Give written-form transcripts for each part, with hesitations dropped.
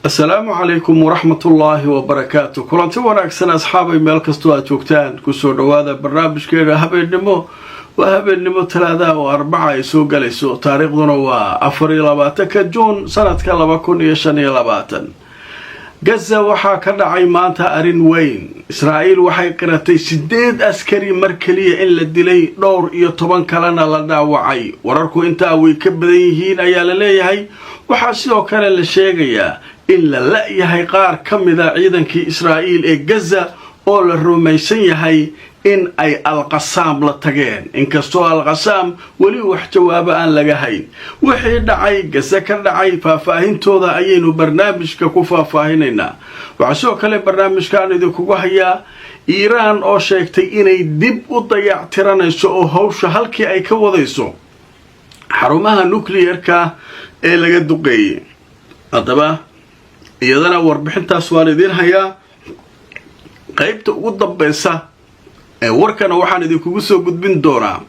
السلام عليكم ورحمة الله وبركاته. كلنتي wanaagsan asxaabay meel kasto aad joogtaan ku soo dhawaada barnaamijkeena habeenimo وهابنimo talaada oo arbaca ay soo galayso taariikhduna waa 24 Juun sanadka 2025. Gaza waxa ka dhacay maanta arin weyn. Israa'iil waxay qiratay 8 askari mar kaliya in la dilay dhowr iyo 10 kalena la dhaawacay. Wararku inta way ka badan yihiin ayaa la leeyahay. Waxa sidoo kale la sheegayaa in la la'yahay qaar ka mid ah ciidankii Israa'iil ee Gaza oo la rumaysan yahay in ay al-Qassam la tageen inkastoo al-Qassam wali wax jawaab aan laga hayn wixii dhacay Gaza ka dhacay faahfaahintooda ayaynu barnaamijka ku faahfaahineynaa. Waxa sidoo kale barnaamijkan idinku hayaa Iiraan oo sheegtay inay dib u dayactiranayso oo hawsha halkii ay ka wadayso xarumaha nuclear-ka ee laga duqeeyay. Hadaba iyadana warbixintaas waan idin hayaa qaybta ugu dambaysa ee warkana waxaan idinku soo gudbin doonaa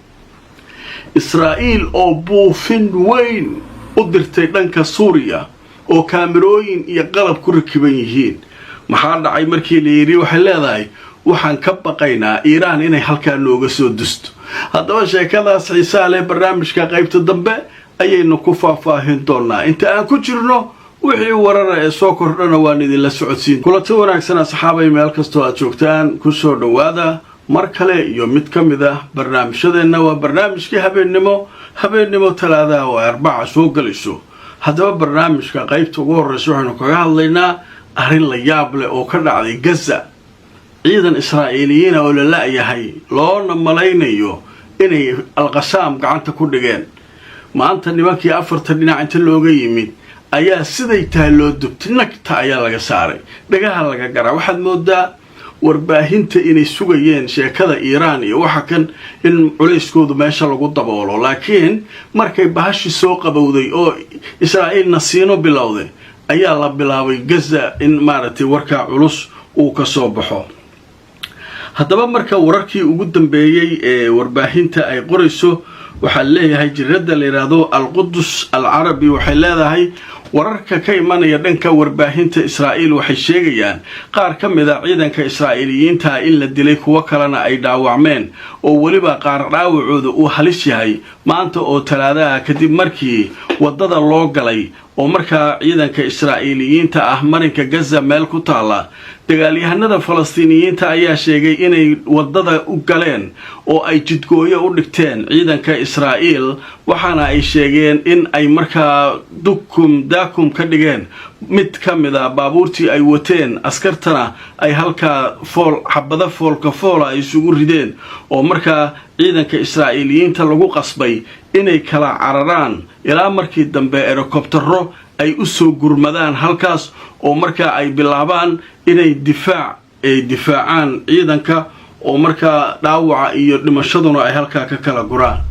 Israa'iil oo buufin weyn u dirtay dhanka Suuriya oo kaamirooyin iyo qalab ku rakiban yihiin. Maxaa dhacay markii la yiri waxay leedahay waxaan ka baqaynaa Iiraan inay halka nooga soo dusto. Haddaba sheekadaas xiiso leh barnaamijka qaybta dambe ayaynu ku faahfaahin doonaa. Inta aan ku jirno wixii warar ee soo kordhana waan idin la socodsiin. Kulanti wanaagsan asxaabay meel kasto aad joogtaan ku soo dhawaada mar kale iyo mid ka mid ah barnaamijyadeena waa barnaamijkii habeenimo talaada oo arbaca soo galayso. Haddaba barnaamijka qaybta ugu horeysa waxaanu kaga hadlaynaa arrin la yaab leh oo ka dhacday Gaza. ciidan Israa'iiliyiin oo la la'yahay loona malaynayo inay al-Qassam gacanta ku dhigeen. maanta nimankii afarta dhinac inta looga yimid ayaa siday tahay loo dubtay nagta ayaa laga saaray dhagaha laga garaa. waxaad moodaa warbaahinta inay sugayeen sheekada Iiraan iyo waxa kan in culayskoodu meesha lagu daboolo laakiin markay bahashi soo qabowday oo Israa'iil nasiino bilowday ayaa la bilaabay Gaza in maaragtay warka culus uu ka soo baxo. haddaba marka wararkii ugu dambeeyay ee warbaahinta ay qorayso waxaa leeyahay jirada la yiraahdo al-Quds al-Arabi waxay leedahay wararka ka imanaya dhanka warbaahinta Israa'iil waxay sheegayaan qaar ka mid ah ciidanka Israa'iiliyiinta in la dilay kuwa kalena ay dhaawacmeen oo waliba qaar dhaawacooda uu halis yahay maanta oo talaada kadib markii wadada loo galay oo markaa ciidanka Israa'iiliyiinta ah marinka Gaza meel ku taala. dagaalyahanada Falastiiniyiinta ayaa sheegay inay wadada u galeen oo ay jidgooyo u dhigteen ciidanka Israa'iil waxaana ay sheegeen in ay markaa daakum ka dhigeen mid ka mid ah baabuurtii ay wateen askartana ay halka xabada foolka ay isugu rideen oo markaa ciidanka Israa'iiliyiinta lagu qasbay inay kala cararaan ilaa markii dambe helicoptero ay u soo gurmadaan halkaas oo markaa ay bilaabaan inay difaacaan ciidanka oo markaa dhaawaca iyo dhimashaduna ay halkaa ka kala guraan.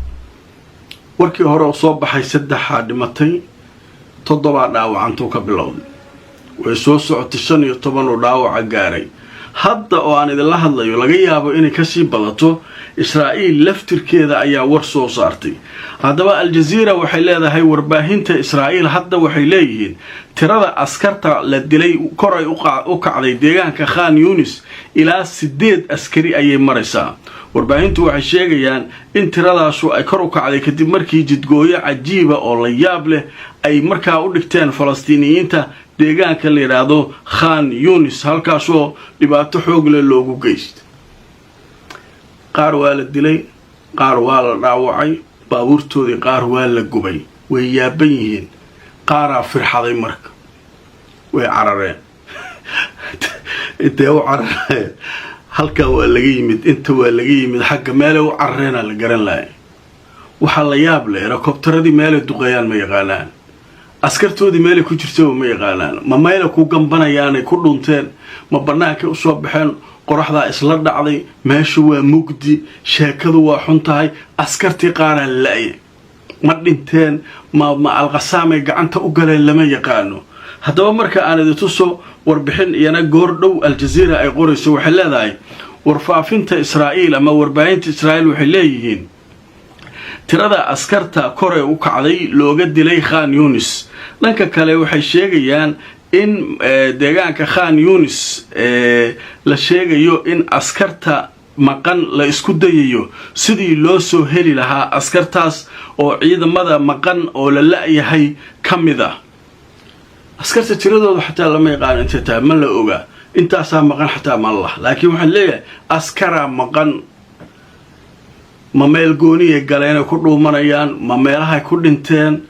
warkii hore oo soo baxay 3 dhimatay 7 dhaawacantu ka bilowday way soo socotay 15 oo dhaawaca gaaray. hadda oo aan idin la hadlayo laga yaabo inay ka sii badato. Israa'iil laftirkeeda ayaa war soo saartay. haddaba Al Jazeera waxay leedahay warbaahinta Israa'iil hadda waxay leeyihiin tirada askarta la dilay koray u kacday deegaanka Khan Yunis ilaa 8 askari ayay maraysaa. warbaahintu waxay sheegayaan in tiradaasu ay kor u kacday kadib markii jidgooyo cajiiba oo la yaab leh ay markaa u dhigteen Falastiiniyiinta deegaanka la yiraahdo Khan Yunis halkaasoo dhibaato xoog leh loogu geystay. qaar waa la dilay qaar waa la dhaawacay baabuurtoodii qaar waa la gubay way yaaban yihiin qaaraa firxaday marka way carareen intee u carareen halka waa laga yimid inta waa laga yimid xagga meel u carreena la garan lahayn. waxa la yaab leh helicopteradii meel duqeeyaan ma yaqaanaan askartoodii meel ku jirtay ma yaqaanaan ma meel ku gambanayaan ku dhunteen ma banaanka u soo baxeen qoraxda isla dhacday meesha waa mugdi sheekadu waa xun tahay askartii qaar la'ay ma dhinteen ma al-Qassam ay gacanta u galeen lama yaqaano. haddaba marka aan idin tuso warbixin iyana goor dhow Al Jazeera ay qorayso waxay leedahay warfaafinta Israa'iil ama warbaahinta Israa'iil waxay leeyihiin tirada askarta kore u kacday looga dilay Khan Yunis dhanka kale waxay sheegayaan in deegaanka Khan Yunis la sheegayo in askarta maqan la isku dayayo sidii loo soo heli lahaa askartaas oo ciidamada maqan oo la laayahay kamida askarta tiradooda xataa lama yaqaan inta taa ma la oga intaas maqan xataa ma Allah laakiin waxa leeyahay askara maqan ma meel gooniye galeen ku dhuumanayaan ma meelaha ku dhinteen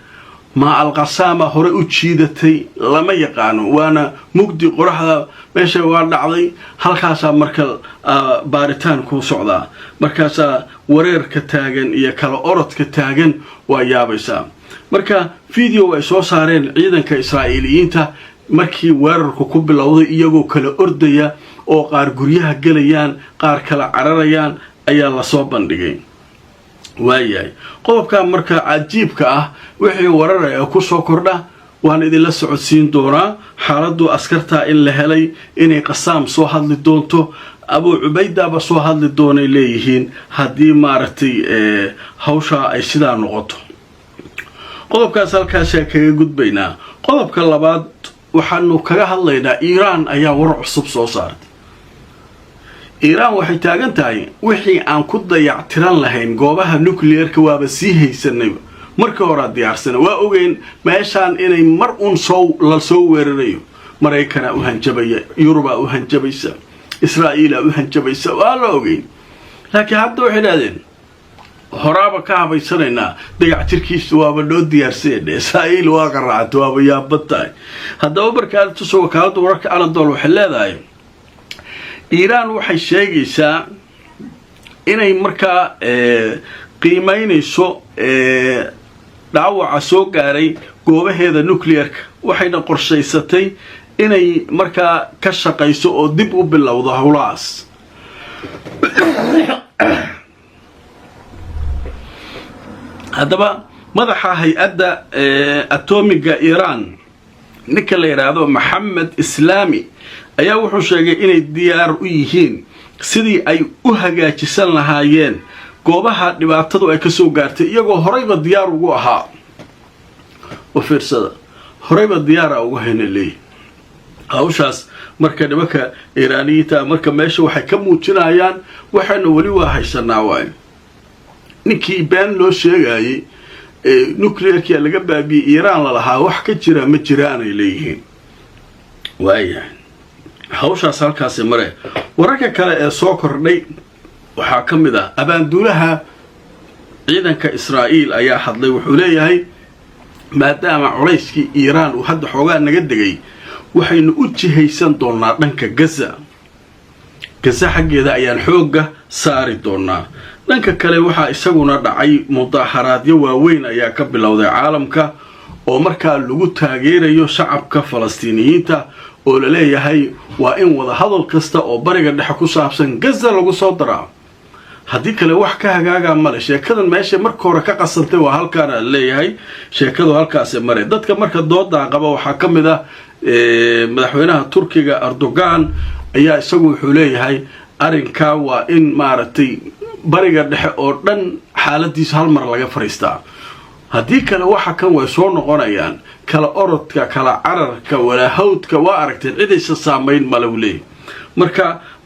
ma alqasama hore u jiidatay lama yaqaano waana mugdi qoraxda meesha waa dhacday halkaas marka baaritaan ku socda markaas wareerka taagan iyo kala orodka taagan waa yaabaysa marka video ay soo saareen ciidanka Israa'iiliyiinta markii weerarku ku bilowday iyagoo kala ordaya oo qaar guryaha galayaan qaar kala cararayaan ayaa la soo bandhigay waayay qodobka marka cajiibka ah wixii warar ku soo kordha waan idin la socodsiin doonaa xaaladdu askarta in la helay inay qasaam soo hadli doonto Abu Ubayda ba soo hadli doonay leeyihiin hadii maartay hawsha ay sidaa noqoto qodobkaas halkaas kaga gudbaynaa qodobka labaad waxaanu kaga hadlaynaa Iran ayaa war cusub soo saartay Iran waxay taagan tahay wixii aan ku dayactiran lahayn goobaha nuclear-ka waaba sii haysanay marka hore diyaarsan waa ogeyn meeshaan inay mar la soo weerarayo Mareykanka u hanjabaya Yuruba u hanjabaysa Israa'iila u hanjabaysa waa la ogeyn laakiin hadda waxay dhaadeen horaaba ka habaysanayna dayactirkiisu waaba loo diyaarsan Israa'iil waa qaraato waaba yaabtay haddaba markaa tusoo wakaalada wararka Anadolu waxay leedahay Iran waxay sheegaysaa inay markaa qiimeynayso dhaawaca soo gaaray goobaheeda nuclear-ka waxayna qorshaysatay inay markaa ka shaqayso oo dib u bilowdo hawlahaas haddaba madaxa hay'adda atomiga Iran ninka la yiraahdo Mohammed Islami ayaa wuxuu sheegay inay diyaar u yihiin sidii ay u hagaajisan lahaayeen goobaha dhibaatadu ay ka soo gaartay iyagoo horeyba diyaar ugu ahaa oo fiirsada horeyba diyaar ugu haynay hawshaas marka nimanka Iiraaniyiinta marka meesha waxay ka muujinayaan waxaana wali waa haysanaa waay ninkii been loo sheegayay nuclear-ka laga baabiyay Iran la lahaa wax ka jira ma jiraan ay leeyihiin waayahay hawshaas halkaas mare wararka kale ee soo kordhay waxa kamid ah abaanduulaha ciidanka Israa'iil ayaa hadlay wuxuu leeyahay maadaama culayskii Iran uu hadda xoogaa naga degay waxaynu u jihaysan doonaa dhanka Gaza xaggeeda ayaan xooga saari doonaa dhanka kale waxa isaguna dhacay mudaharaadyo waaweyn ayaa ka bilowday caalamka oo markaa lagu taageerayo shacabka Falastiiniyiinta oo la leeyahay waa in wada hadal kasta oo bariga dhexe ku saabsan Gaza lagu soo daraa haddii kale wax ka hagaaga male sheekadan meesha marka hore ka qasantay waa halkaan la leeyahay sheekadu halkaas maray dadka marka dooda qaba waxa kamid ah madaxweynaha Turkiga Erdogan ayaa isagu wuxuu leeyahay arinka waa in maartay bariga dhexe oo dhan xaaladiisa hal mar laga fariistaa haddii kale waxa kan way soo noqonayaan kala orodka kala cararka wala hawdka waa aragteen cidaysa saameyn malawley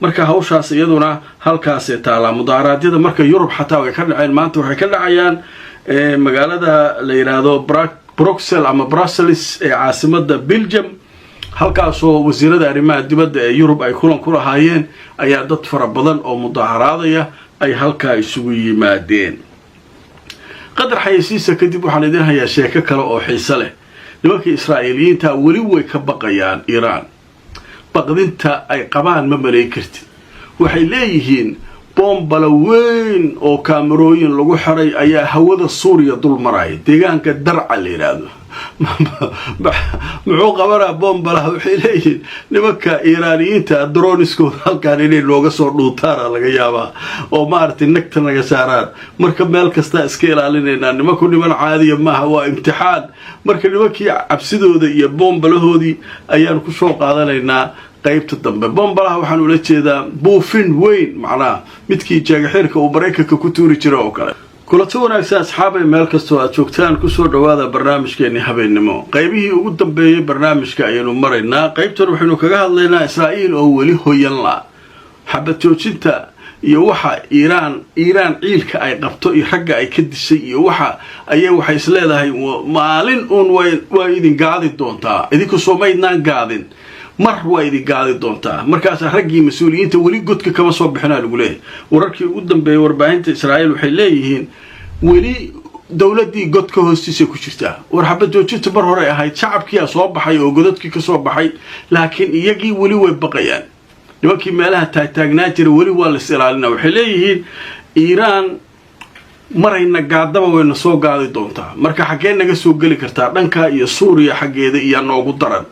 marka hawshaas iyaduna halkaas ee taala mudaaraadyada marka Yurub xataa way ka dhaceen maanta waxay ka dhacayaan magaalada la yiraahdo Brussels ama Brussels ee caasimada Belgium halkaas oo wasiirada arrimaha dibadda ee Yurub ay kulan ku lahaayeen ayaa dad fara badan oo mudaaraadaya ay halka isugu yimaadeen qadar xayisiisa kadib waxaan idin hayaa sheeko kale oo xiiso leh nimanka Israa'iiliyiinta wali way ka baqayaan Iran baqdinta ay qabaan ma maleey kartid waxay leeyihiin bombala weyn oo kaamirooyin lagu xiray ayaa hawada Suuriya dul maray deegaanka Darca la yiraahdo muxuu qabanaa bombala waxay leeyihiin nimanka Iiraaniyiinta droniskooda halkaan inay looga soo dhuutaan laga yaabaa oo maartay nagta naga saaraan marka meel kasta iska ilaalinayna nimanku niman caadi maaha waa imtixaan marka nimankii cabsidooda iyo bombalahoodii ayaan ku soo qaadanaynaa qaybta dambe bombalaha waxaan ula jeedaa buufin weyn macnaa midkii jeega xirka uu Mareykanka ku tuuri jiray oo kale kulanti wanaagsan asxaabay meel kastoo aad joogtaan kusoo dhawaada barnaamijkeeni habeennimo qaybihii ugu dambeeyay barnaamijka ayaynu maraynaa qaybtan waxaynu kaga hadlaynaa Israa'iil oo weli hoyan la xabad joojinta iyo waxa Iiraan ciilka ay qabto iyo ragga ay ka dishay iyo waxay isleedahay maalin waa idin gaadi doontaa idinku Soomaaliland gaadin mar waa idin gaadi doontaa markaas raggii mas'uuliyiinta weli godka kama soo bixinaa lagu leeyahay wararkii ugu dambeeyay warbaahinta Israa'iil waxay leeyihiin weli dawladii godka hoostiisa ku jirta war xabad joojinta mar hore ahayd shacabkii soo baxay oo godadkii ka soo baxay laakiin iyagii weli way baqayaan nimankii meelaha taagnaa jiray weli waa la ilaalinaa waxay leeyihiin Iiraan marayna gaadaba wayna soo gaadi doontaa marka xagee naga soo gali kartaa dhanka iyo Suuriya xageeda iyo noogu daran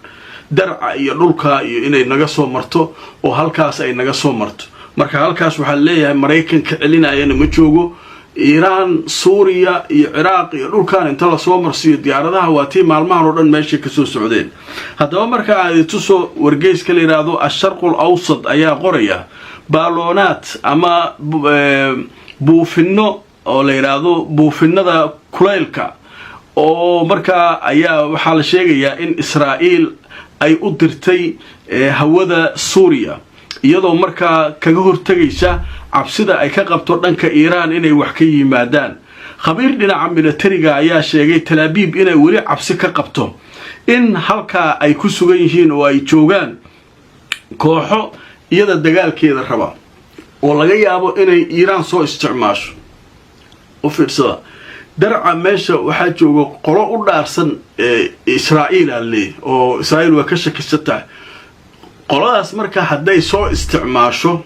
darca iyo dhulka iyo inay naga soo marto oo halkaas ay naga soo marto marka halkaas waxa leeyahay Mareykanka celinayana ma joogo Iiraan Suuriya iyo Ciraaq iyo dhulkan inta la soo marsiyo diyaaradaha waatii maalmahan oo dhan meesha ka soo socdeen haddaba marka ay tuso wargeyska la yiraahdo Ash-Sharq al-Awsat ayaa qoraya baaloonaad ama buufinno oo la yiraahdo buufinnada kuleylka oo marka ayaa waxa la sheegayaa in Israa'iil ay u dirtay hawada Suuriya iyadoo marka kaga hortagaysa cabsida ay ka qabto dhanka Iiraan inay wax ka yimaadaan khabiir dhinaca militariga ayaa sheegay Tel Aviv inay weli cabsi ka qabto in halka ay ku sugan yihiin oo ay joogaan kooxo iyada dagaalkeeda raba oo laga yaabo inay Iiraan soo isticmaasho u fiirsada darca meesha waxa jooga qolo u dhaarsan Israa'iil oo Israa'iil waa ka shakisata qoladaas marka haday soo isticmaasho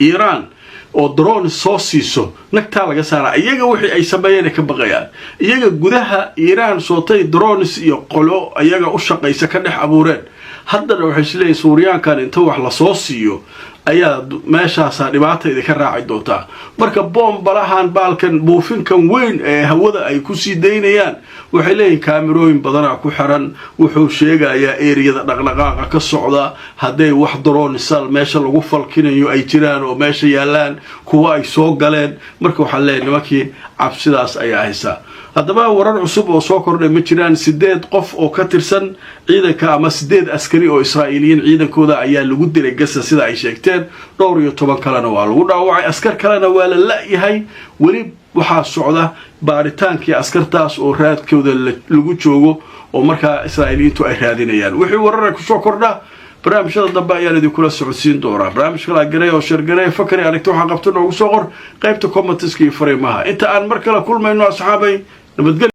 Iiraan oo drone soo siiso nagta laga saara iyaga wixii ay sameeyeen ka baqayaan iyaga gudaha Iiraan sootay drones iyo qolo iyaga u shaqeysa ka dhex abuureen haddana waxay isleeyeen Suuriyaankan inta wax la soo siiyo ayaa meeshaas dhibaatada ka raaci doonta marka bombalahan baalkan buufinkan weyn ee hawada ay ku sii deynayaan waxay leeyihiin kaamirooyin badan ku xiran wuxuu sheegayaa eriyada dhaqdhaqaaqa ka socda haday wax drone sal meesha lagu falkinayo ay jiraan oo meesha yaalaan kuwa ay soo galeen marka waxa leeyahay nimankii cabsidaas ayaa haysa haddaba warar cusub oo soo kordhay ma jiraan 8 qof oo ka tirsan ciidanka ama 8 askari oo Israa'iiliyiin ciidankooda ayaa lagu dilay Gaza sida ay sheegteen dhowr iyo 10 kalena waa lagu dhaawacay askar kalena waa la laayahay wali waxa socda baaritaankii askartaas oo raadkooda lagu joogo oo marka Israa'iiliyiintu ay raadinayaan wixii warar ku soo kordha barnaamijyada dambe ayaan idin kula socodsiin doonaa barnaamijka la garay oo shirgaray fakari aragto waxa qabto noogu soo qor qaybta comments-ka iyo fariimaha inta aan mar kale kulmayno asxaabay nabadgelyo